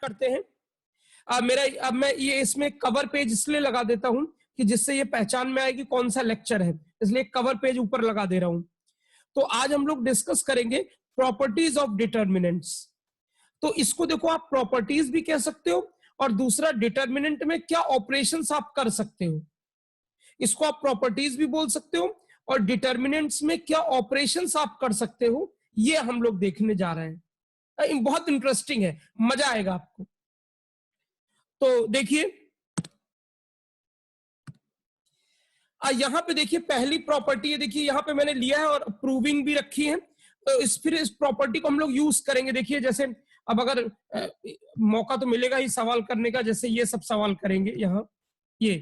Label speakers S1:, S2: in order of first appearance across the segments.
S1: करते हैं। अब मैं ये इसमें कवर पेज इसलिए लगा देता हूं कि जिससे ये पहचान में आए कि कौन सा लेक्चर है, इसलिए कवर पेज ऊपर लगा दे रहा हूं। तो आज हम लोग डिस्कस करेंगे प्रॉपर्टीज ऑफ डिटर्मिनेंट्स। तो इसको देखो, आप प्रॉपर्टीज भी कह सकते हो और दूसरा डिटर्मिनेंट में क्या ऑपरेशंस आप कर सकते हो, इसको आप प्रॉपर्टीज भी बोल सकते हो और डिटर्मिनेंट्स में क्या ऑपरेशंस आप कर सकते हो, ये हम लोग देखने जा रहे हैं। बहुत इंटरेस्टिंग है, मजा आएगा आपको। तो देखिए यहां पे देखिए पहली प्रॉपर्टी है, देखिए यहां पे मैंने लिया है और प्रूविंग भी रखी है। तो फिर इस प्रॉपर्टी को हम लोग यूज करेंगे। देखिए जैसे अब अगर मौका तो मिलेगा ही सवाल करने का, जैसे ये सब सवाल करेंगे यहाँ ये।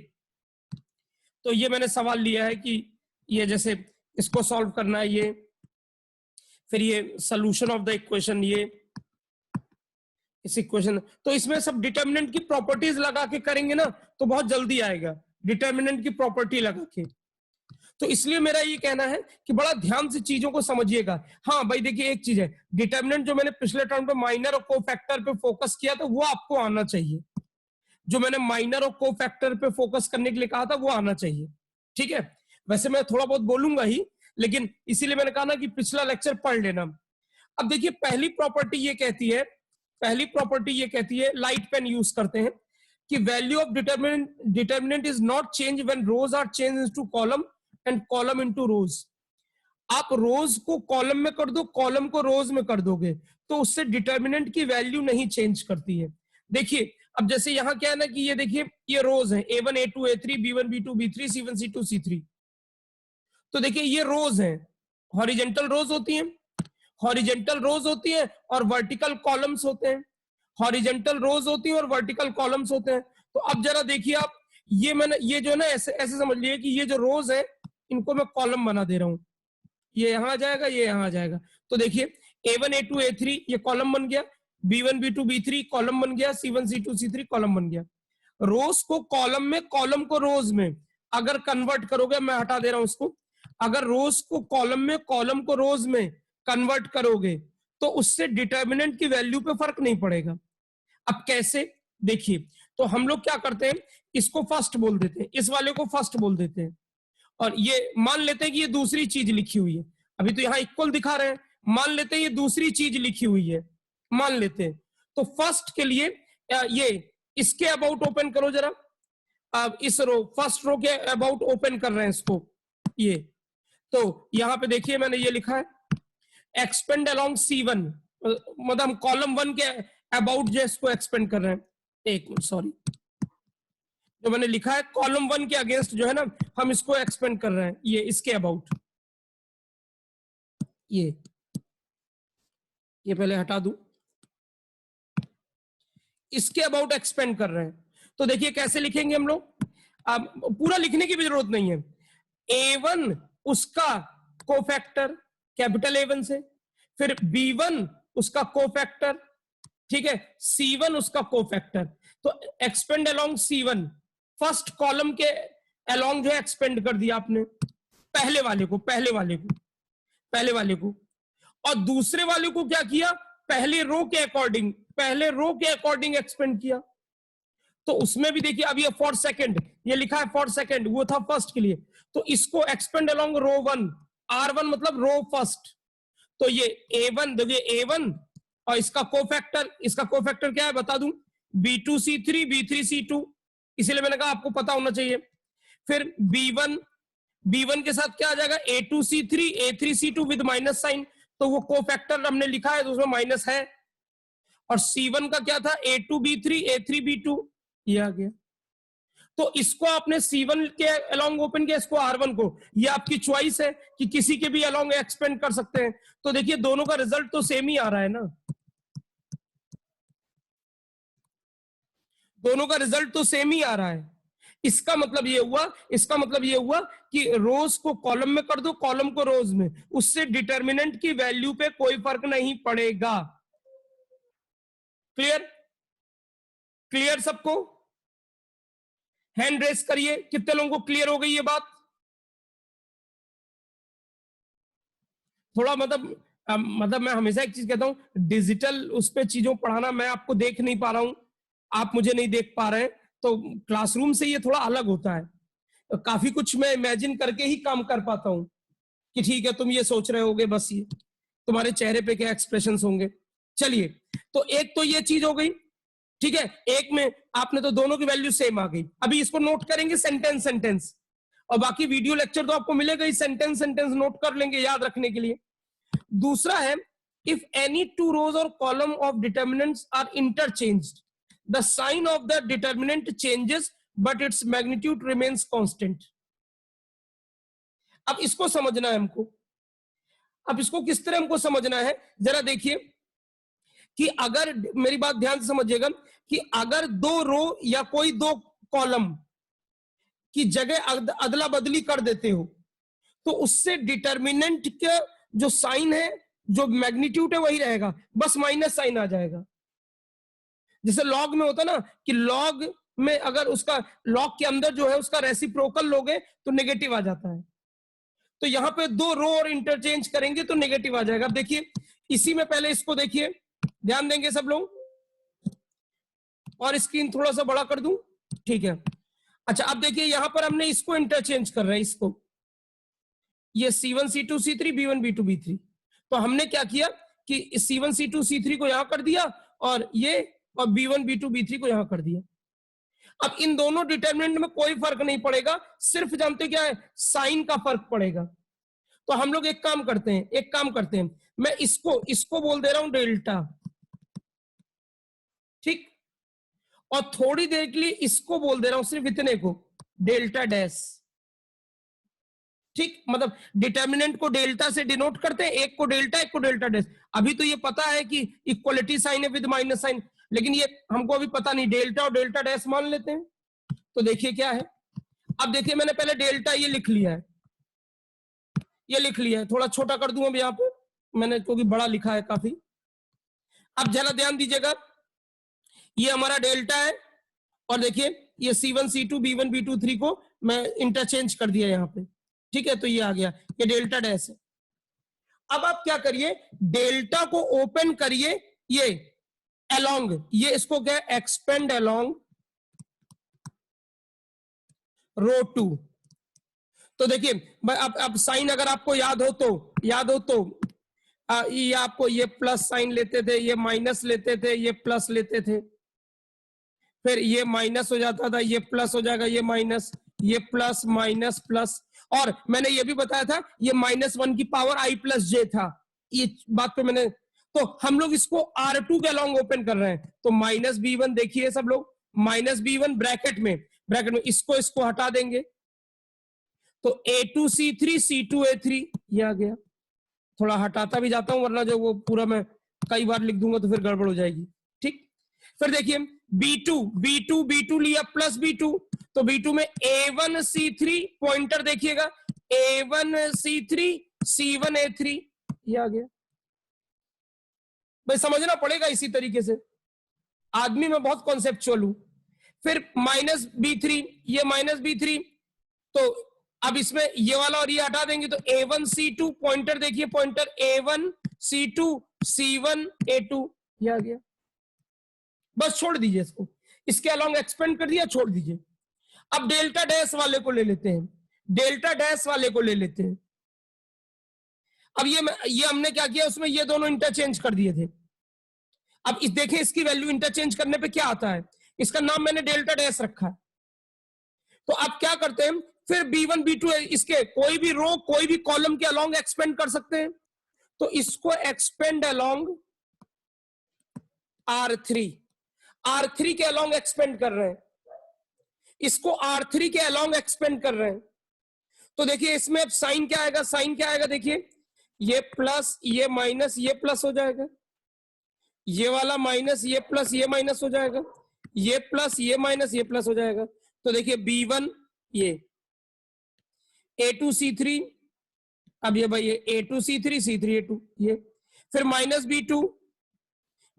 S1: तो ये मैंने सवाल लिया है कि ये जैसे इसको सॉल्व करना है, ये फिर ये सोल्यूशन ऑफ द इक्वेशन, ये इस इक्वेशन। तो इसमें सब डिटर्मिनेंट की प्रॉपर्टीज लगा के करेंगे ना तो बहुत जल्दी आएगा, डिटर्मिनेंट की प्रॉपर्टी लगा के। तो इसलिए मेरा ये कहना है कि बड़ा ध्यान से चीजों को समझिएगा। हाँ भाई देखिए एक चीज है, डिटर्मिनेंट जो मैंने पिछले टर्म पे माइनर और कोफैक्टर पे फोकस किया था वो आपको आना चाहिए। जो मैंने माइनर और कोफैक्टर पे फोकस करने के लिए कहा था वो आना चाहिए, ठीक है। वैसे मैं थोड़ा बहुत बोलूंगा ही, लेकिन इसीलिए मैंने कहा ना कि पिछला लेक्चर पढ़ लेना। अब देखिए पहली प्रॉपर्टी ये कहती है, लाइट पेन यूज करते हैं कि value of determinant is not change when rows are change into column and column into rows. आप रोज को कॉलम में कर दो, कॉलम को रोज में कर दोगे तो उससे डिटर्मिनेंट की वैल्यू नहीं चेंज करती है। देखिए अब जैसे यहाँ क्या है ना कि ये देखिए ये रोज है A1 A2 A3 B1 B2 B3 C1 C2 C3। तो देखिए ये रोज हैं, हॉरिजेंटल रोज होती हैं, हॉरिजेंटल रोज होती है और वर्टिकल कॉलम्स होते हैं, हॉरिजेंटल रोज होती है और वर्टिकल कॉलम्स होते हैं। तो अब जरा देखिए आप, ये मैंने ये जो है ना ऐसे ऐसे समझ लिए कि ये जो रोज है इनको मैं कॉलम बना दे रहा हूं, ये यहां आ जाएगा, ये यहां आ जाएगा। तो देखिए A1 A2 A3 ये कॉलम बन गया, B1 B2 B3 कॉलम बन गया, C1 C2 C3 कॉलम बन गया। रोज को कॉलम में, कॉलम को रोज में अगर कन्वर्ट करोगे, मैं हटा दे रहा हूं इसको, अगर रोज को कॉलम में, कॉलम को रोज में कन्वर्ट करोगे तो उससे डिटर्मिनेंट की वैल्यू पे फर्क नहीं पड़ेगा। अब कैसे, देखिए तो हम लोग क्या करते हैं, इसको फर्स्ट बोल देते हैं, इस वाले को फर्स्ट बोल देते हैं और ये मान लेते हैं कि ये दूसरी चीज लिखी हुई है। अभी तो यहाँ इक्वल दिखा रहे हैं, मान लेते हैं ये दूसरी चीज लिखी हुई है, मान लेते हैं। तो फर्स्ट के लिए ये इसके अबाउट ओपन करो जरा। अब इस रो, फर्स्ट रो के अबाउट ओपन कर रहे हैं इसको, ये तो यहाँ पे देखिए मैंने ये लिखा है एक्सपेंड अलोंग C1, मतलब हम कॉलम 1 के अबाउट जो इसको एक्सपेंड कर रहे हैं। एक मिनट सॉरी, जो मैंने लिखा है कॉलम 1 के अगेंस्ट जो है ना हम इसको एक्सपेंड कर रहे हैं, ये इसके अबाउट, ये पहले हटा दूं, इसके अबाउट एक्सपेंड कर रहे हैं। तो देखिए कैसे लिखेंगे हम लोग, अब पूरा लिखने की भी जरूरत नहीं है। A1 उसका कोफैक्टर कैपिटल A1 से, फिर B1 उसका कोफैक्टर, ठीक है, C1 उसका कोफैक्टर। तो expand along C1, first column के अलोंग जो है एक्सपेंड कर दिया आपने, पहले वाले को, और दूसरे वाले को क्या किया, पहले रो के अकॉर्डिंग एक्सपेंड किया। तो उसमें भी देखिए अब ये फॉर सेकंड, ये लिखा है फॉर सेकंड, वो था फर्स्ट के लिए, तो इसको एक्सपेंड अलोंग रो 1, R1 मतलब रो फर्स्ट। तो ये A1 देखिए A1 और इसका कोफैक्टर क्या है बता दूं, B2C3 B3C2, इसीलिए मैंने कहा आपको पता होना चाहिए। फिर B1 के साथ क्या आ जाएगा, A2C3 A3C2 with minus sign, तो वो कोफैक्टर हमने लिखा है तो उसमें माइनस है। और C1 का क्या था, A2B3 A3B2, ये आ गया। तो इसको आपने C1 के अलोंग ओपन किया, इसको R1 को, ये आपकी चॉइस है कि किसी के भी अलोंग एक्सपेंड कर सकते हैं। तो देखिए दोनों का रिजल्ट तो सेम ही आ रहा है ना, दोनों का रिजल्ट तो सेम ही आ रहा है। इसका मतलब ये हुआ कि रोज को कॉलम में कर दो, कॉलम को रोज में, उससे डिटर्मिनेंट की वैल्यू पे कोई फर्क नहीं पड़ेगा। क्लियर सबको, हैंड रेस करिए, कितने लोगों को क्लियर हो गई ये बात। थोड़ा मतलब मतलब मैं हमेशा एक चीज कहता हूँ, डिजिटल उस पे चीजों पढ़ाना, मैं आपको देख नहीं पा रहा हूँ, आप मुझे नहीं देख पा रहे हैं, तो क्लासरूम से ये थोड़ा अलग होता है। तो काफी कुछ मैं इमेजिन करके ही काम कर पाता हूँ कि ठीक है तुम ये सोच रहे होगे, बस ये तुम्हारे चेहरे पे क्या एक्सप्रेशंस होंगे। चलिए, तो एक तो ये चीज हो गई, ठीक है। एक में आपने तो दोनों की वैल्यू सेम आ गई। अभी इसको नोट करेंगे सेंटेंस सेंटेंस, और बाकी वीडियो लेक्चर तो आपको मिलेगा ही, सेंटेंस सेंटेंस नोट कर लेंगे याद रखने के लिए। दूसरा है, इफ एनी टू रोज और column of determinants are interchanged, the sign of the determinant changes but its magnitude remains constant. अब इसको समझना है हमको। अब इसको किस तरह हमको समझना है, जरा देखिए कि अगर, मेरी बात ध्यान से समझिएगा, कि अगर दो रो या कोई दो कॉलम की जगह अदला बदली कर देते हो, तो उससे डिटर्मिनेंट का जो साइन है, जो मैग्नीट्यूड है, वही रहेगा, बस माइनस साइन आ जाएगा। जैसे लॉग में होता ना कि लॉग में अगर उसका लॉग के अंदर जो है उसका रेसिप्रोकल लोगे तो नेगेटिव आ जाता है। तो यहां पे दो रो और इंटरचेंज करेंगे तो नेगेटिव आ जाएगा। अब देखिए, इसी में पहले इसको देखिए, ध्यान देंगे सब लोग, और स्क्रीन थोड़ा सा बड़ा कर दूं, ठीक है। अच्छा, अब देखिए यहां पर हमने इसको इंटरचेंज कर रहे हैं, इसको, ये C1 C2 C3 B1 B2 B3। तो हमने क्या किया कि C1 C2 C3 को यहां कर दिया, और ये, और B1 B2 B3 को यहां कर दिया। अब इन दोनों डिटरमिनेंट में कोई फर्क नहीं पड़ेगा, सिर्फ जानते क्या है, साइन का फर्क पड़ेगा। तो हम लोग एक काम करते हैं, मैं इसको बोल दे रहा हूं डेल्टा, ठीक, और थोड़ी देर के लिए इसको बोल दे रहा हूं, सिर्फ इतने को, डेल्टा डैश, ठीक। मतलब डिटर्मिनेंट को डेल्टा से डिनोट करते हैं, एक को डेल्टा, एक को डेल्टा डैश। अभी तो ये पता है कि इक्वलिटी साइन है विद माइनस साइन, लेकिन ये हमको अभी पता नहीं, डेल्टा और डेल्टा डैश मान लेते हैं। तो देखिए क्या है, अब देखिए मैंने पहले डेल्टा ये लिख लिया है, ये लिख लिया है, थोड़ा छोटा कर दूं अब यहाँ पे मैंने, क्योंकि बड़ा लिखा है काफी। अब जरा ध्यान दीजिएगा, ये हमारा डेल्टा है, और देखिए ये C1 C2 B1 B2 3 को मैं इंटरचेंज कर दिया यहाँ पे, ठीक है। तो ये आ गया, ये डेल्टा डैश है। अब आप क्या करिए, डेल्टा को ओपन करिए, ये अलोंग, ये इसको क्या, एक्सपेंड अलोंग रो 2। तो देखिए अब साइन अगर आपको याद हो तो ये आपको, ये प्लस साइन लेते थे, ये माइनस लेते थे, ये प्लस लेते थे, फिर ये माइनस हो जाता था, ये प्लस हो जाएगा, ये माइनस, ये प्लस माइनस प्लस, और मैंने ये भी बताया था ये -1 की पावर I प्लस जे था, ये बात पे मैंने। तो हम लोग इसको R2 के अलोंग ओपन कर रहे हैं, तो -B1 देखिए सब लोग, -B1 ब्रैकेट में इसको हटा देंगे, तो A2 C3 C2 A3 ये आ गया। थोड़ा हटाता भी जाता हूं, वरना जो वो पूरा मैं कई बार लिख दूंगा तो फिर गड़बड़ हो जाएगी, ठीक। फिर देखिए B2 लिया प्लस B2, तो B2 में A1 C3 पॉइंटर देखिएगा, A1 C3 C1 A3 ये आ गया। भाई समझना पड़ेगा इसी तरीके से, आदमी में बहुत कॉन्सेप्चुअल हूं। फिर -B3, ये -B3, तो अब इसमें ये वाला और ये हटा देंगे, तो A1 C2 पॉइंटर देखिए, pointer A1 C2 C1 A2 ये आ गया। बस छोड़ दीजिए इसको, इसके अलोंग एक्सपेंड कर दिया, छोड़ दीजिए। अब डेल्टा डैश वाले को ले लेते हैं, डेल्टा डैश वाले को ले लेते हैं। अब ये हमने क्या किया, उसमें ये दोनों इंटरचेंज कर दिए थे। अब इस देखें, इसकी वैल्यू इंटरचेंज करने पे क्या आता है, इसका नाम मैंने डेल्टा डैश रखा है। तो अब क्या करते हैं, फिर B1 B2 इसके कोई भी रो कोई भी कॉलम के अलोंग एक्सपेंड कर सकते हैं, तो इसको एक्सपेंड अलोंग R3 के अलोंग एक्सपेंड कर रहे हैं, इसको R3 के अलोंग एक्सपेंड कर रहे हैं। तो देखिए इसमें अब साइन क्या आएगा, साइन क्या आएगा, देखिए ये प्लस ये माइनस ये प्लस हो जाएगा, ये वाला माइनस ये प्लस ये माइनस हो जाएगा, ये प्लस ये माइनस ये प्लस हो जाएगा। तो देखिए B1 ये A2 C3, अब ये भाई ये A2 C3 C3 A2 ये, फिर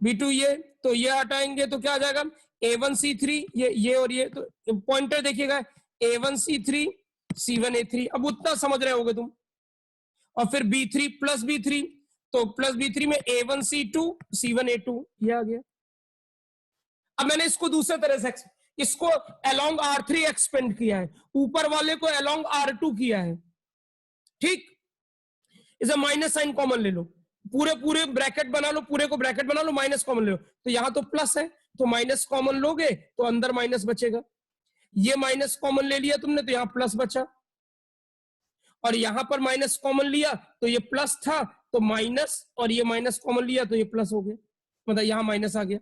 S1: B2 ये, तो ये हटाएंगे तो क्या आ जाएगा, A1 C3 ये और ये, तो पॉइंटर देखिएगा A1 C3 C1 A3, अब उतना समझ रहे होगे तुम। और फिर B3 प्लस B3, तो प्लस B3 में A1 C2 C1 A2 ये आ गया। अब मैंने इसको दूसरे तरह से इसको अलोंग R3 एक्सपेंड किया है, ऊपर वाले को अलोंग R2 किया है, ठीक। इसे माइनस साइन कॉमन ले लो, पूरे पूरे ब्रैकेट बना लो, पूरे को ब्रैकेट बना लो, माइनस कॉमन ले लो, तो यहां तो प्लस है तो माइनस कॉमन लोगे तो अंदर माइनस बचेगा, ये माइनस कॉमन ले लिया तुमने तो यहां प्लस बचा, और यहां पर माइनस कॉमन लिया तो ये प्लस था तो माइनस, और ये माइनस कॉमन लिया तो ये प्लस हो गया, मतलब यहां माइनस आ गया।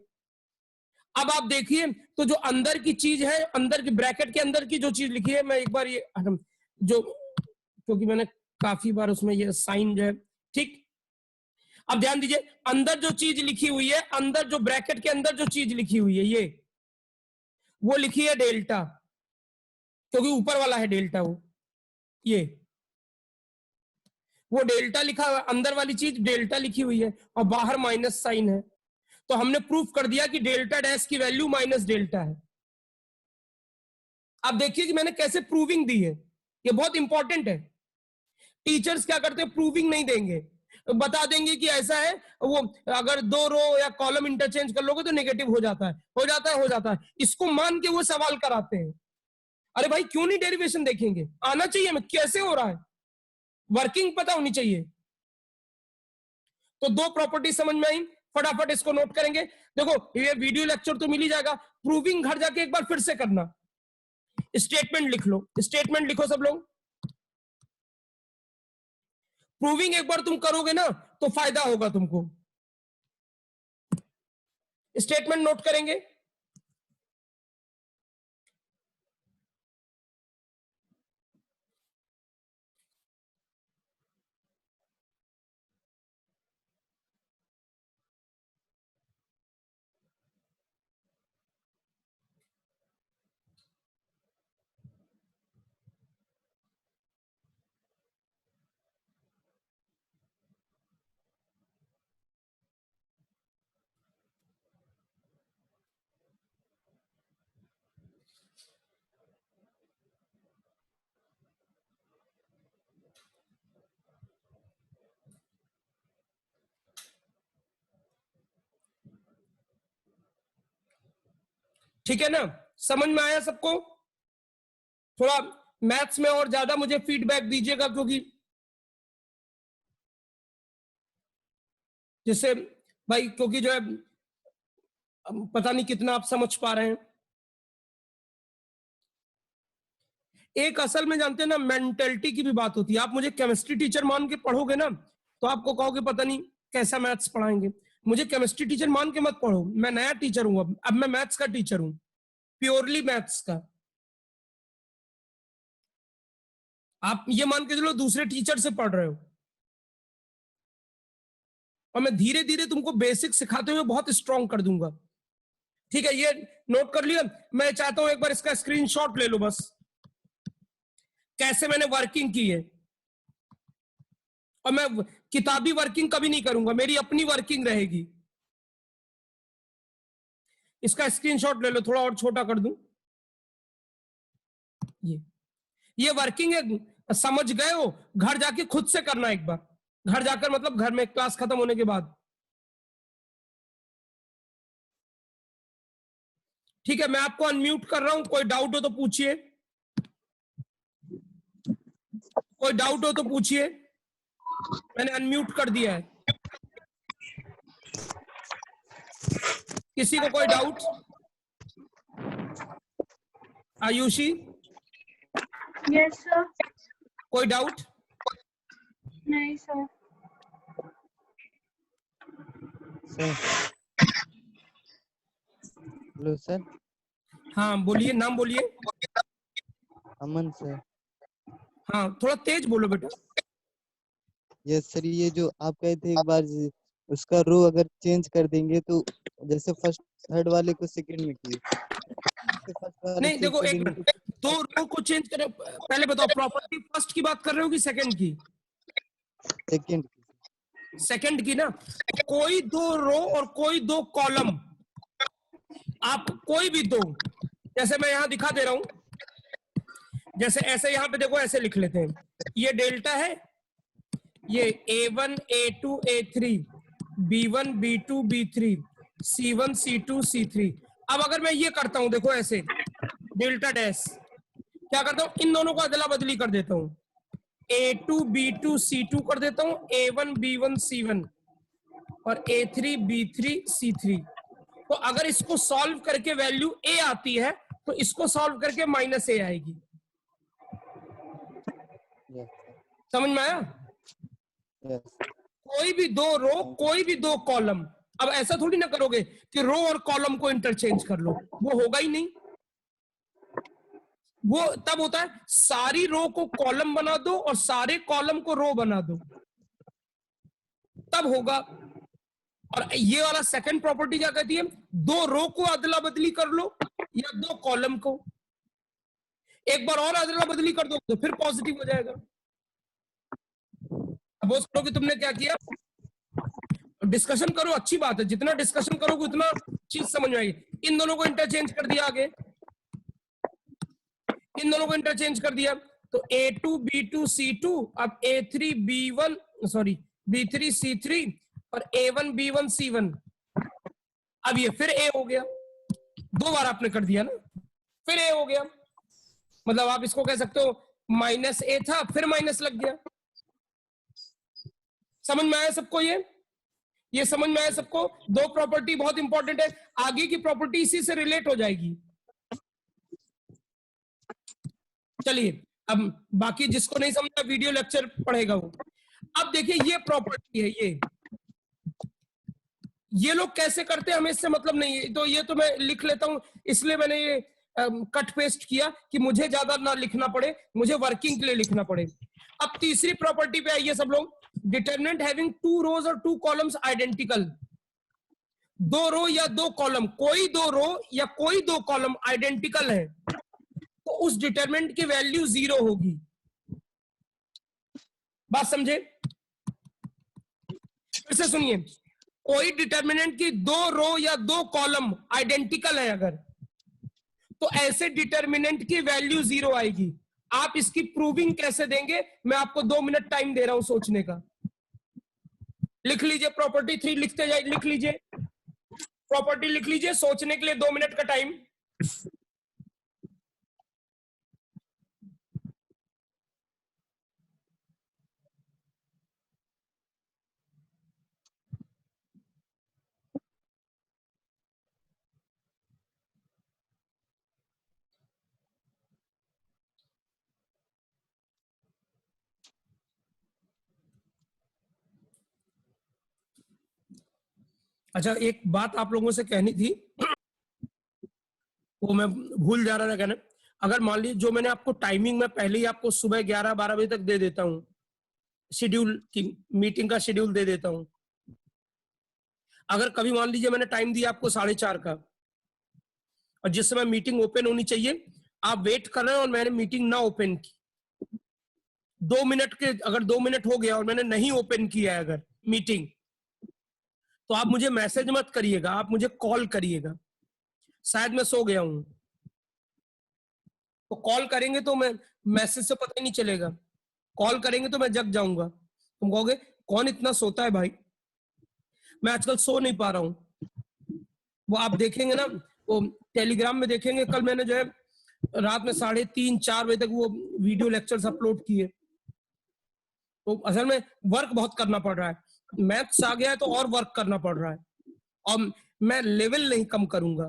S1: अब आप देखिए तो जो अंदर की चीज है, अंदर की ब्रैकेट के अंदर की जो चीज लिखी है, मैं एक बार ये जो, क्योंकि मैंने काफी बार उसमें ये साइन जो है, ठीक। अब ध्यान दीजिए अंदर जो चीज लिखी हुई है, अंदर जो ब्रैकेट के अंदर जो चीज लिखी हुई है ये, वो लिखी है डेल्टा, क्योंकि ऊपर वाला है डेल्टा, वो डेल्टा लिखा हुआ, अंदर वाली चीज डेल्टा लिखी हुई है और बाहर माइनस साइन है, तो हमने प्रूफ कर दिया कि डेल्टा डैश की वैल्यू माइनस डेल्टा है। अब देखिए कि मैंने कैसे प्रूविंग दी है, ये बहुत इंपॉर्टेंट है। टीचर्स क्या करते हैं, प्रूविंग नहीं देंगे, बता देंगे कि ऐसा है, वो अगर दो रो या कॉलम इंटरचेंज कर लोगे तो नेगेटिव हो जाता है, हो जाता है, हो जाता है, इसको मान के वो सवाल कराते हैं। अरे भाई क्यों नहीं डेरिवेशन देखेंगे, आना चाहिए हमें कैसे हो रहा है, वर्किंग पता होनी चाहिए। तो दो प्रॉपर्टी समझ में आई, फटाफट इसको नोट करेंगे। देखो ये वीडियो लेक्चर तो मिल ही जाएगा, प्रूविंग घर जाके एक बार फिर से करना। स्टेटमेंट लिख लो, स्टेटमेंट लिखो सब लोग। प्रूविंग एक बार तुम करोगे ना तो फायदा होगा तुमको। स्टेटमेंट नोट करेंगे। ठीक है ना, समझ में आया सबको? थोड़ा मैथ्स में और ज्यादा मुझे फीडबैक दीजिएगा, क्योंकि जिससे भाई, क्योंकि जो है पता नहीं कितना आप समझ पा रहे हैं। एक असल में जानते हैं ना, मेंटलिटी की भी बात होती है। आप मुझे केमिस्ट्री टीचर मान के पढ़ोगे ना तो आपको कहोगे पता नहीं कैसा मैथ्स पढ़ाएंगे। मुझे केमिस्ट्री टीचर मान के मत पढ़ो, मैं नया टीचर हूं, अब मैं मैथ्स का टीचर हूं, प्योरली मैथ्स का। आप ये मान के चलो दूसरे टीचर से पढ़ रहे हो, और मैं धीरे धीरे तुमको बेसिक सिखाते हुए बहुत स्ट्रॉन्ग कर दूंगा। ठीक है, ये नोट कर लिया। मैं चाहता हूं एक बार इसका स्क्रीनशॉट ले लो बस, कैसे मैंने वर्किंग की है। और मैं किताबी वर्किंग कभी नहीं करूंगा, मेरी अपनी वर्किंग रहेगी। इसका स्क्रीनशॉट ले लो, थोड़ा और छोटा कर दूं। ये वर्किंग है, समझ गए हो? घर जाके खुद से करना एक बार, घर जाकर मतलब घर में क्लास खत्म होने के बाद। ठीक है, मैं आपको अनम्यूट कर रहा हूं, कोई डाउट हो तो पूछिए, कोई डाउट हो तो पूछिए। मैंने अनम्यूट कर दिया है। किसी को कोई डाउट? आयुषी?
S2: Yes sir.
S1: कोई डाउट?
S2: नहीं सर।
S3: Hello sir.
S1: हाँ बोलिए, नाम बोलिए।
S3: अमन सर।
S1: हाँ थोड़ा तेज बोलो बेटा।
S3: यस सर, ये जो आप कहे थे एक बार उसका रो अगर चेंज कर देंगे तो जैसे फर्स्ट थर्ड वाले को सेकंड में किए,
S1: नहीं देखो एक मिनट, दो रो को चेंज करें, पहले बताओ प्रॉपर्टी फर्स्ट की बात कर रहे हो कि सेकंड की?
S3: सेकंड
S1: सेकंड की ना। तो कोई दो रो और कोई दो कॉलम, आप कोई भी दो, जैसे मैं यहां दिखा दे रहा हूं, जैसे ऐसे यहां पे देखो, ऐसे लिख लेते हैं, ये डेल्टा है, ये A1 A2 A3 B1 B2 B3 C1 C2 C3। अब अगर मैं ये करता हूं, देखो ऐसे डेल्टा डैश, क्या करता हूं, इन दोनों को अदला बदली कर देता हूं, A2 B2 C2 कर देता हूं, A1 B1 C1 और A3 B3 C3। तो अगर इसको सॉल्व करके वैल्यू A आती है तो इसको सॉल्व करके -A आएगी।
S3: यस
S1: समझ में आया?
S3: यस
S1: कोई भी दो रो, कोई भी दो कॉलम। अब ऐसा थोड़ी ना करोगे कि रो और कॉलम को इंटरचेंज कर लो, वो होगा ही नहीं। वो तब होता है सारी रो को कॉलम बना दो और सारे कॉलम को रो बना दो, तब होगा। और ये वाला सेकंड प्रॉपर्टी क्या कहती है, दो रो को अदला बदली कर लो या दो कॉलम को, एक बार और अदला बदली कर दो तो फिर पॉजिटिव हो जाएगा। सपोज करो कि तुमने क्या किया, डिस्कशन करो, अच्छी बात है, जितना डिस्कशन करोगे उतना चीज समझ में आएगी। इन दोनों को इंटरचेंज कर दिया, आगे इन दोनों को इंटरचेंज कर दिया, तो A2 B2 C2, अब A3 B1 sorry B3 C3 और A1 B1 C1। अब ये फिर A हो गया, दो बार आपने कर दिया ना, फिर A हो गया। मतलब आप इसको कह सकते हो -A था फिर माइनस लग गया। समझ में आया सबको? ये समझ में आया सबको? दो प्रॉपर्टी बहुत इंपॉर्टेंट है, आगे की प्रॉपर्टी इसी से रिलेट हो जाएगी। चलिए अब बाकी जिसको नहीं समझा वीडियो लेक्चर पढ़ेगा वो। अब देखिए ये प्रॉपर्टी है, ये लोग कैसे करते हैं हमें इससे मतलब नहीं है, तो ये तो मैं लिख लेता हूं, इसलिए मैंने ये कट पेस्ट किया कि मुझे ज्यादा ना लिखना पड़े, मुझे वर्किंग के लिए लिखना पड़े। अब तीसरी प्रॉपर्टी पे आइए सब लोग, डिटरमिनेंट हैविंग टू रोज और टू कॉलम्स आइडेंटिकल। दो रो या दो कॉलम, कोई दो रो या कोई दो कॉलम आइडेंटिकल है तो उस डिटरमिनेंट की वैल्यू 0 होगी। बात समझे? फिर से सुनिए, कोई डिटरमिनेंट की दो रो या दो कॉलम आइडेंटिकल है अगर, तो ऐसे डिटरमिनेंट की वैल्यू 0 आएगी। आप इसकी प्रूविंग कैसे देंगे, मैं आपको 2 मिनट टाइम दे रहा हूं सोचने का। लिख लीजिए प्रॉपर्टी 3, लिखते जाइए, लिख लीजिए प्रॉपर्टी, लिख लीजिए, सोचने के लिए 2 मिनट का टाइम। अच्छा एक बात आप लोगों से कहनी थी, वो मैं भूल जा रहा था कहना। अगर मान लीजिए जो मैंने आपको टाइमिंग में पहले ही आपको सुबह 11-12 बजे तक दे देता हूँ, शेड्यूल की मीटिंग का शेड्यूल दे देता हूँ, अगर कभी मान लीजिए मैंने टाइम दिया आपको 4:30 का और जिस समय मीटिंग ओपन होनी चाहिए आप वेट कर रहे हैं और मैंने मीटिंग ना ओपन की, 2 मिनट के अगर 2 मिनट हो गया और मैंने नहीं ओपन किया है अगर मीटिंग, तो आप मुझे मैसेज मत करिएगा, आप मुझे कॉल करिएगा। शायद मैं सो गया हूं, तो कॉल करेंगे तो मैं मैसेज से पता ही नहीं चलेगा, कॉल करेंगे तो मैं जग जाऊंगा। तुम कहोगे कौन इतना सोता है भाई, मैं आजकल सो नहीं पा रहा हूं। वो आप देखेंगे ना, वो टेलीग्राम में देखेंगे, कल मैंने जो है रात में 3:30-4 बजे तक वो वीडियो लेक्चर्स अपलोड किए। तो असल में वर्क बहुत करना पड़ रहा है, मैथ्स आ गया है तो और वर्क करना पड़ रहा है, और मैं लेवल नहीं कम करूंगा,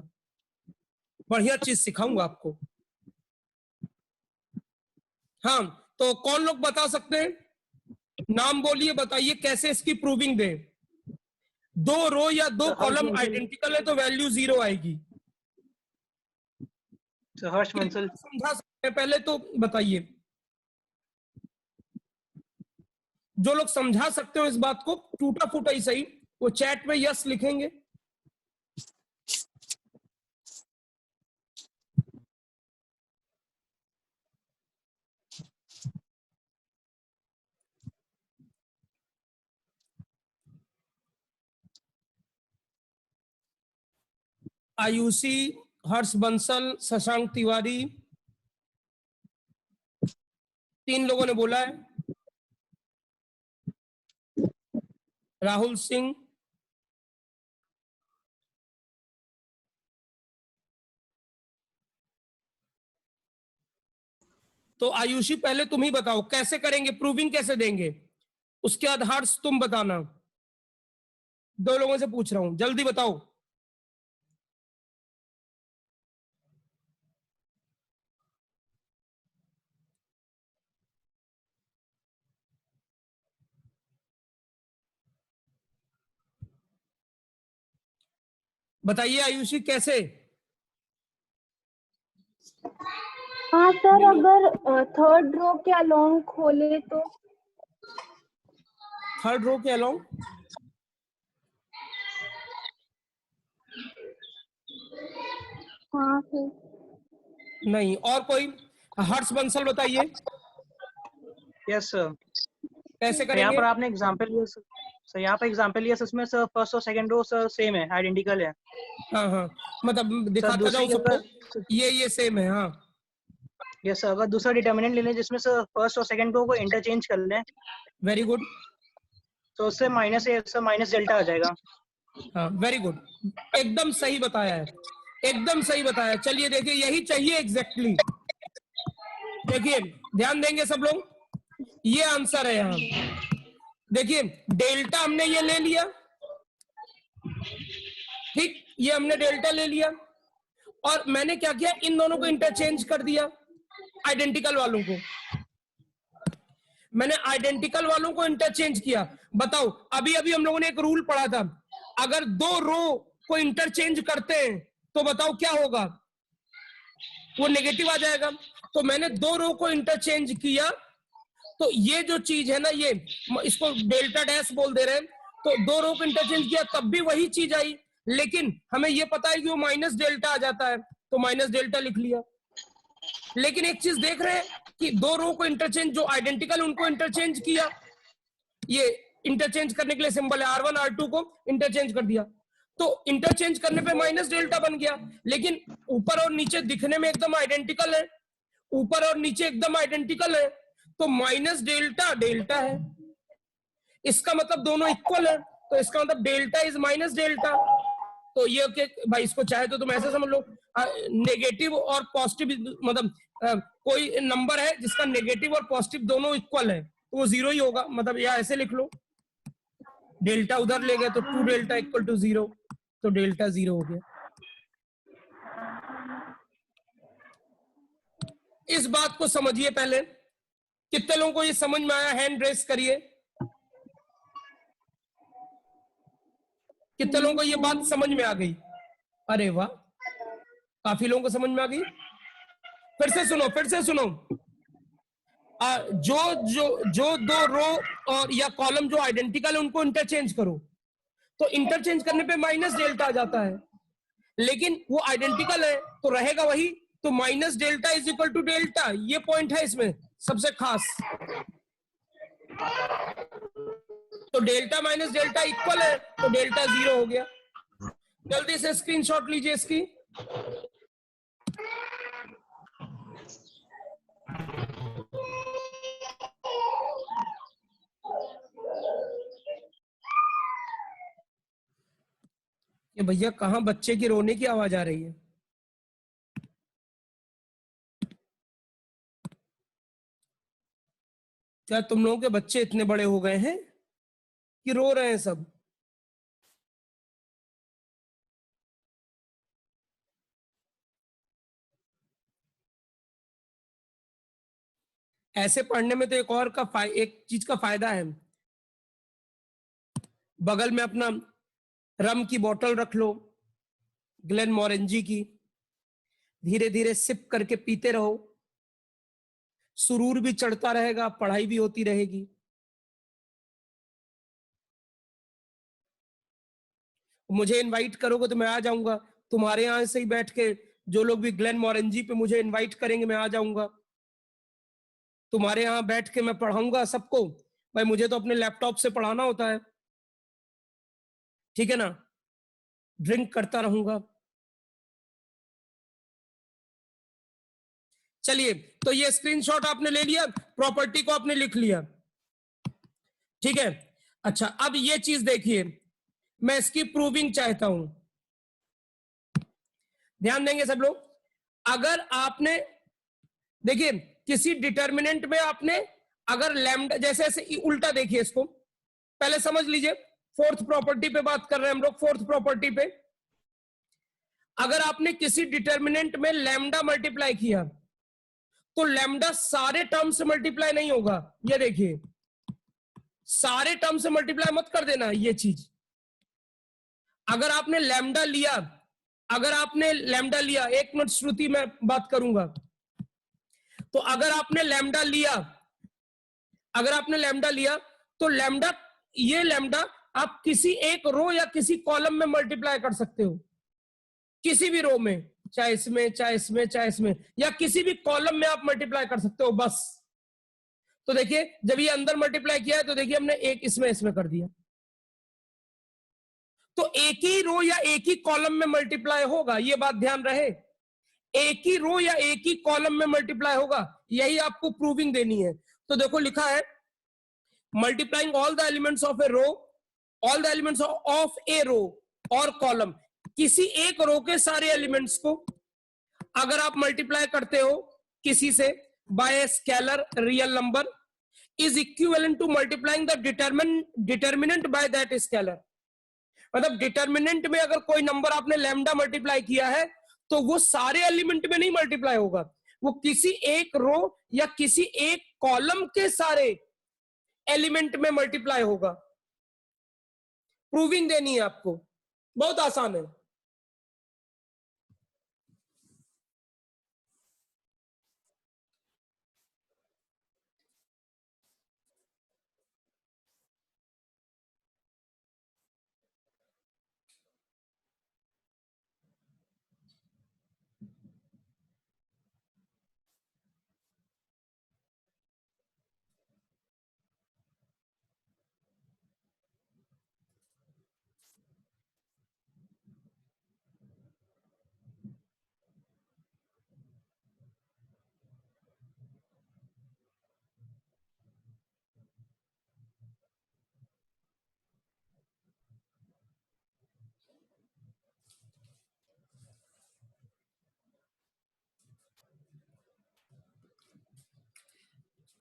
S1: बढ़िया चीज सिखाऊंगा आपको। हाँ तो कौन लोग बता सकते हैं, नाम बोलिए, बताइए कैसे इसकी प्रूविंग दे। दो रो या दो कॉलम आइडेंटिकल है तो वैल्यू 0 आएगी।
S4: हर्ष बंसल
S1: समझा सकते हैं पहले तो बताइए, जो लोग समझा सकते हो इस बात को, टूटा फूटा ही सही, वो चैट में यस लिखेंगे। आयुषी, हर्ष बंसल, शशांक तिवारी, 3 लोगों ने बोला है। राहुल सिंह, तो आयुषी पहले तुम ही बताओ कैसे करेंगे, प्रूविंग कैसे देंगे, उसके बाद हर्ष तुम बताना। दो लोगों से पूछ रहा हूं, जल्दी बताओ। बताइए आयुषी कैसे।
S2: हाँ सर, अगर थर्ड रो के अलोंग खोले तो।
S1: थर्ड रो के अलोंग,
S2: हाँ सर।
S1: नहीं। और कोई? हर्ष बंसल बताइए
S4: यस सर।
S1: कैसे
S4: यहाँ
S1: करेंगे।
S4: पर आपने एग्जांपल लिया सर, यहाँ पर एग्जांपल लिया सर, इसमें सर फर्स्ट और सेकंड रो सर सेम है, आइडेंटिकल है
S1: हाँ हाँ, मतलब
S4: सर।
S1: दिखाता
S4: दूसरी
S1: जाऊं सबको,
S4: अगर
S1: ये सेम है। हाँ
S4: यस सर, अगर दूसरा डिटर्मिनेंट ले लें जिसमें सर फर्स्ट और सेकंड रो को इंटरचेंज कर लें
S1: वेरी गुड।
S4: तो उससे माइनस सर माइनस डेल्टा आ जाएगा।
S1: हाँ वेरी गुड, एकदम सही बताया है, एकदम सही बताया। चलिए देखिए, यही चाहिए एग्जैक्टली। देखिए ध्यान देंगे सब लोग, ये आंसर है यहाँ। देखिए डेल्टा हमने ये ले लिया, ठीक, ये हमने डेल्टा ले लिया, और मैंने क्या किया, इन दोनों को इंटरचेंज कर दिया, आइडेंटिकल वालों को। मैंने आइडेंटिकल वालों को इंटरचेंज किया। बताओ, अभी अभी हम लोगों ने एक रूल पढ़ा था, अगर दो रो को इंटरचेंज करते हैं तो बताओ क्या होगा, वो नेगेटिव आ जाएगा। तो मैंने दो रो को इंटरचेंज किया, तो ये जो चीज है ना, ये इसको डेल्टा डैश बोल दे रहे हैं, तो दो रो को इंटरचेंज किया तब भी वही चीज आई, लेकिन हमें ये पता है कि वो माइनस डेल्टा आ जाता है, तो माइनस डेल्टा लिख लिया। लेकिन एक चीज देख रहे हैं कि दो रो को इंटरचेंज, जो आइडेंटिकल उनको इंटरचेंज किया, ये इंटरचेंज करने के लिए सिंबल है, R1 R2 को इंटरचेंज कर दिया, तो इंटरचेंज करने पे माइनस डेल्टा बन गया। लेकिन ऊपर और नीचे दिखने में एकदम आइडेंटिकल है, ऊपर और नीचे एकदम आइडेंटिकल है, तो माइनस डेल्टा डेल्टा है, इसका मतलब दोनों इक्वल है, तो इसका मतलब डेल्टा इज माइनस डेल्टा। तो ये भाई, इसको चाहे तो तुम ऐसे समझ लो, नेगेटिव और पॉजिटिव, मतलब कोई नंबर है जिसका नेगेटिव और पॉजिटिव दोनों इक्वल है तो वो जीरो ही होगा, मतलब या ऐसे लिख लो, डेल्टा उधर ले गए तो 2 डेल्टा इक्वल टू 0, तो डेल्टा 0 हो गया। इस बात को समझिए पहले, कितने लोगों को ये समझ में आया, हैंड रेस करिए। कितने लोगों को ये बात समझ में आ गई? अरे वाह, काफी लोगों को समझ में आ गई। फिर से सुनो, फिर से सुनो। जो जो जो दो रो और या कॉलम जो आइडेंटिकल है उनको इंटरचेंज करो, तो इंटरचेंज करने पे माइनस डेल्टा आ जाता है, लेकिन वो आइडेंटिकल है तो रहेगा वही, तो minus delta is equal to delta, ये पॉइंट है इसमें सबसे खास। तो डेल्टा माइनस डेल्टा इक्वल है, तो डेल्टा 0 हो गया। जल्दी से स्क्रीनशॉट लीजिए इसकी। ये भैया कहाँ बच्चे की रोने की आवाज आ रही है? क्या तुम लोगों के बच्चे इतने बड़े हो गए हैं कि रो रहे हैं सब? ऐसे पढ़ने में तो एक चीज का फायदा है, बगल में अपना रम की बोतल रख लो, ग्लेन मोरेंजी की, धीरे धीरे सिप करके पीते रहो, सुरूर भी चढ़ता रहेगा, पढ़ाई भी होती रहेगी। मुझे इनवाइट करोगे तो मैं आ जाऊंगा, तुम्हारे यहां से ही बैठ के, जो लोग भी ग्लेन मोरेंजी पे मुझे इनवाइट करेंगे मैं आ जाऊंगा, तुम्हारे यहां बैठ के मैं पढ़ाऊंगा सबको। भाई मुझे तो अपने लैपटॉप से पढ़ाना होता है, ठीक है ना, ड्रिंक करता रहूंगा। चलिए, तो ये स्क्रीनशॉट आपने ले लिया, प्रॉपर्टी को आपने लिख लिया, ठीक है। अच्छा, अब ये चीज देखिए, मैं इसकी प्रूविंग चाहता हूं, ध्यान देंगे सब लोग। अगर आपने देखिए किसी डिटर्मिनेंट में आपने अगर लैम्डा, जैसे ऐसे उल्टा देखिए इसको, पहले समझ लीजिए, फोर्थ प्रॉपर्टी पे बात कर रहे हैं हम लोग, फोर्थ प्रॉपर्टी पे। अगर आपने किसी डिटर्मिनेंट में लैम्डा मल्टीप्लाई किया तो लैम्डा सारे टर्म से मल्टीप्लाई नहीं होगा। ये देखिए, सारे टर्म से मल्टीप्लाई मत कर देना ये चीज। अगर आपने लैम्डा लिया, अगर आपने लैम्डा लिया, एक मिनट श्रुति में बात करूंगा, तो अगर आपने लैम्डा लिया, अगर आपने लैम्डा लिया तो लैम्डा, ये लैम्डा आप किसी एक रो या किसी कॉलम में मल्टीप्लाई कर सकते हो, किसी भी रो में, चाहे इसमें चाहे इसमें चाहे इसमें, या किसी भी कॉलम में आप मल्टीप्लाई कर सकते हो बस। तो देखिए जब ये अंदर मल्टीप्लाई किया है तो देखिए हमने एक इसमें इसमें कर दिया, तो एक ही रो या एक ही कॉलम में मल्टीप्लाई होगा, ये बात ध्यान रहे, एक ही रो या एक ही कॉलम में मल्टीप्लाई होगा, यही आपको प्रूविंग देनी है। तो देखो लिखा है multiplying all the elements of a row, all the elements of a row और कॉलम, किसी एक रो के सारे एलिमेंट्स को अगर आप मल्टीप्लाई करते हो किसी से by a scalar real number is equivalent to multiplying the determinant by that scalar. मतलब डिटर्मिनेंट में अगर कोई नंबर आपने लैम्डा मल्टीप्लाई किया है तो वो सारे एलिमेंट में नहीं मल्टीप्लाई होगा, वो किसी एक रो या किसी एक कॉलम के सारे एलिमेंट में मल्टीप्लाई होगा। प्रूविंग देनी है आपको, बहुत आसान है।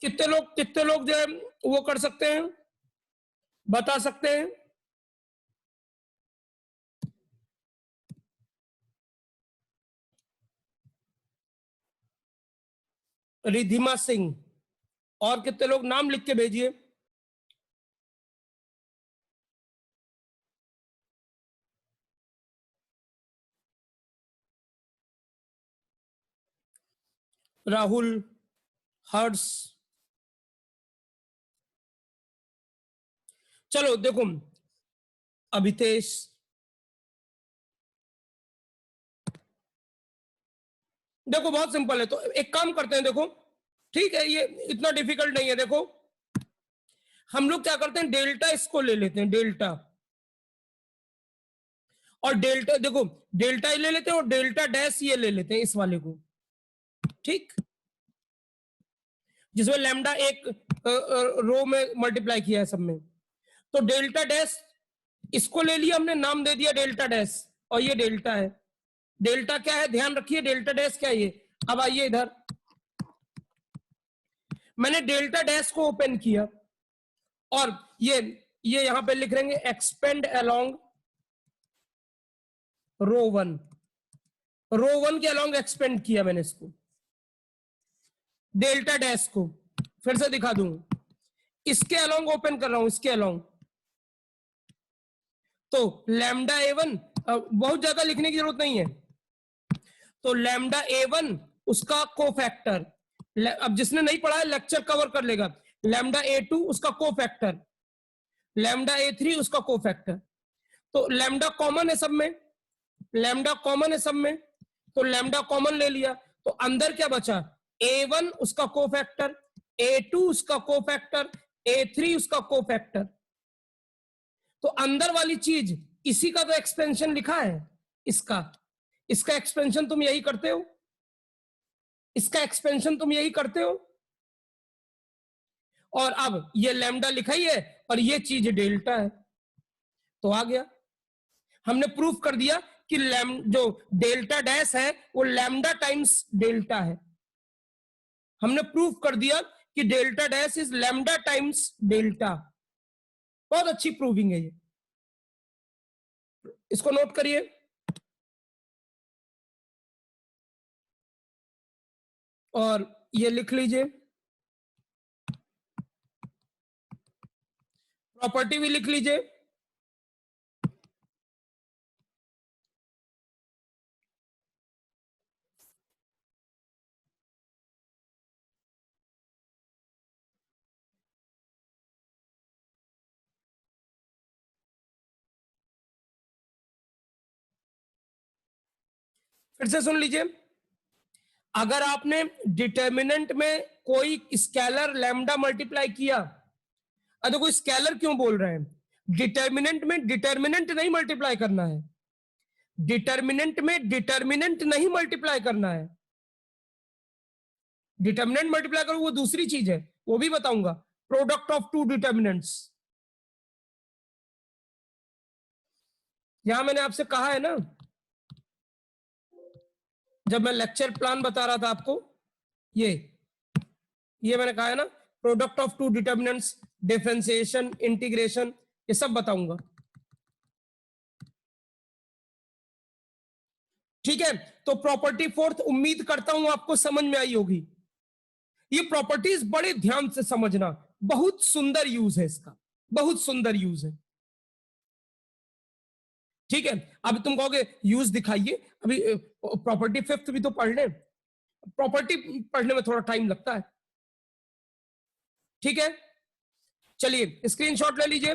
S1: कितने लोग जो है वो कर सकते हैं, बता सकते हैं? रिधिमा सिंह, और कितने लोग, नाम लिख के भेजिए। राहुल, हर्ष, चलो देखो, अभितेश, देखो बहुत सिंपल है, तो एक काम करते हैं, देखो ठीक है, ये इतना डिफिकल्ट नहीं है। देखो हम लोग क्या करते हैं, डेल्टा इसको ले लेते हैं, डेल्टा, और डेल्टा, देखो डेल्टा ले लेते हैं और डेल्टा डैश ये ले लेते हैं, इस वाले को, ठीक, जिसमें लैम्डा एक रो में मल्टीप्लाई किया है सब में। तो डेल्टा डैश इसको ले लिया हमने, नाम दे दिया डेल्टा डैश, और ये डेल्टा है। डेल्टा क्या है, ध्यान रखिए, डेल्टा डैश क्या है ये। अब आइए इधर, मैंने डेल्टा डैश को ओपन किया और ये यहां पे लिख देंगे एक्सपेंड अलोंग रो वन, रो वन के अलोंग एक्सपेंड किया मैंने इसको, डेल्टा डैश को फिर से दिखा दूं, इसके अलोंग ओपन कर रहा हूं, इसके अलोंग। तो लैम्डा ए1, बहुत ज्यादा लिखने की जरूरत नहीं है, तो लैम्डा ए1 उसका कोफैक्टर, अब जिसने नहीं पढ़ा है लेक्चर कवर कर लेगा, लैम्डा ए2 उसका कोफैक्टर, लैम्डा ए3 उसका कोफैक्टर। तो लैम्डा कॉमन है सब में, लैम्डा कॉमन है सब में, तो लैम्डा कॉमन ले लिया, तो अंदर क्या बचा, a1 उसका कोफैक्टर, a2 उसका कोफैक्टर, a3 उसका कोफैक्टर। तो अंदर वाली चीज इसी का तो एक्सपेंशन लिखा है, इसका एक्सपेंशन तुम यही करते हो, इसका एक्सपेंशन तुम यही करते हो। और अब ये लैम्डा लिखा ही है और ये चीज डेल्टा है, तो आ गया। हमने प्रूफ कर दिया कि जो डेल्टा डैश है वो लैम्डा टाइम्स डेल्टा है। हमने प्रूफ कर दिया कि delta dash is lambda times delta. बहुत अच्छी प्रूविंग है ये, इसको नोट करिए। और ये लिख लीजिए, प्रॉपर्टी भी लिख लीजिए। फिर से सुन लीजिए, अगर आपने डिटर्मिनेंट में कोई स्केलर लैम्डा मल्टीप्लाई किया, देखो कोई स्केलर क्यों बोल रहे हैं, डिटर्मिनेंट में डिटर्मिनेंट नहीं मल्टीप्लाई करना है, डिटर्मिनेंट में डिटर्मिनेंट नहीं मल्टीप्लाई करना है। डिटर्मिनेंट मल्टीप्लाई करो वो दूसरी चीज है, वो भी बताऊंगा, प्रोडक्ट ऑफ टू डिटर्मिनेंट्स। यहां मैंने आपसे कहा है ना, जब मैं लेक्चर प्लान बता रहा था आपको, ये मैंने कहा है ना, product of two determinants, differentiation, integration, ये सब बताऊंगा। ठीक है, तो प्रॉपर्टी फोर्थ उम्मीद करता हूं आपको समझ में आई होगी। ये प्रॉपर्टीज बड़े ध्यान से समझना, बहुत सुंदर यूज है इसका, बहुत सुंदर यूज है। ठीक है, अब तुम कहोगे यूज दिखाइए, अभी प्रॉपर्टी फिफ्थ भी तो पढ़ ले, प्रॉपर्टी पढ़ने में थोड़ा टाइम लगता है। ठीक है, चलिए स्क्रीनशॉट ले लीजिए,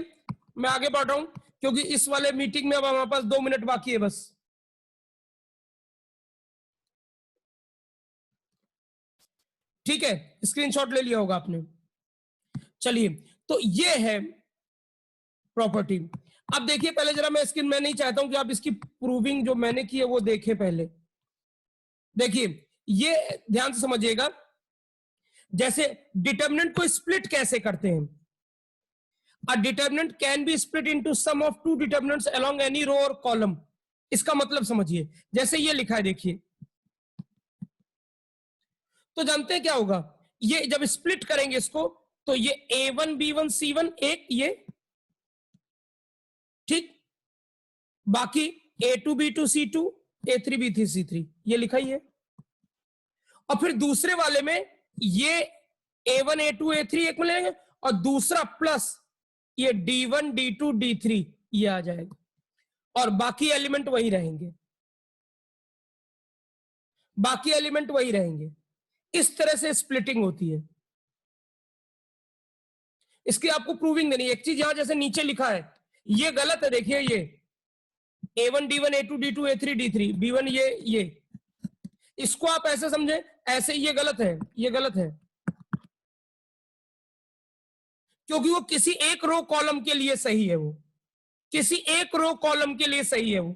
S1: मैं आगे बढ़ रहा हूं क्योंकि इस वाले मीटिंग में अब हमारे पास 2 मिनट बाकी है बस। ठीक है, स्क्रीनशॉट ले लिया होगा आपने। चलिए, तो ये है प्रॉपर्टी। अब देखिए पहले जरा मैं नहीं चाहता हूं कि आप इसकी प्रूविंग जो मैंने की है वो देखें पहले। देखिए, ये ध्यान से समझिएगा, जैसे डिटर्मिनेंट को स्प्लिट कैसे करते हैं। A determinant can be split into sum of two determinants along any row or column। इसका मतलब समझिए, जैसे ये लिखा है देखिए, तो जानते हैं क्या होगा, ये जब स्प्लिट करेंगे इसको, तो ये A1 B1 C1 एक ये, ठीक, बाकी A2 B2 C2 A3 B3 C3 ये लिखा ही है। और फिर दूसरे वाले में ये A1 A2 A3 एक में लेंगे और दूसरा प्लस ये D1 D2 D3 ये आ जाएगा और बाकी एलिमेंट वही रहेंगे, बाकी एलिमेंट वही रहेंगे। इस तरह से स्प्लिटिंग होती है। इसकी आपको प्रूविंग देनी है। एक चीज यहां जैसे नीचे लिखा है ये गलत है, देखिए ये A1 D1 A2 D2 A3 D3 B1 ये इसको आप ऐसे समझे, ऐसे ये गलत है, ये गलत है, क्योंकि वो किसी एक रो कॉलम के लिए सही है, वो किसी एक रो कॉलम के लिए सही है वो।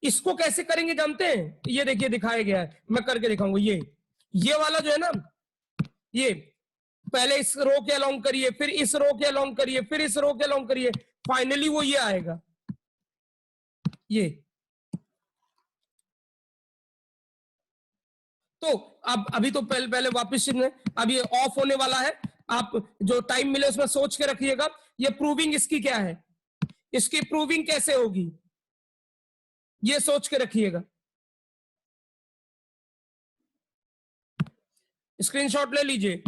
S1: इसको कैसे करेंगे जानते हैं, ये देखिए दिखाया गया है, मैं करके दिखाऊंगा। ये वाला जो है ना, ये पहले इस रो के अलोंग करिए, फिर इस रो के अलोंग करिए, फिर इस रो के अलोंग करिए, फाइनली वो ये आएगा। ये तो अब अभी तो पहले वापस अब ये ऑफ होने वाला है। आप जो टाइम मिले उसमें सोच के रखिएगा। ये प्रूविंग इसकी क्या है, इसकी प्रूविंग कैसे होगी, ये सोच के रखिएगा। स्क्रीनशॉट ले लीजिए।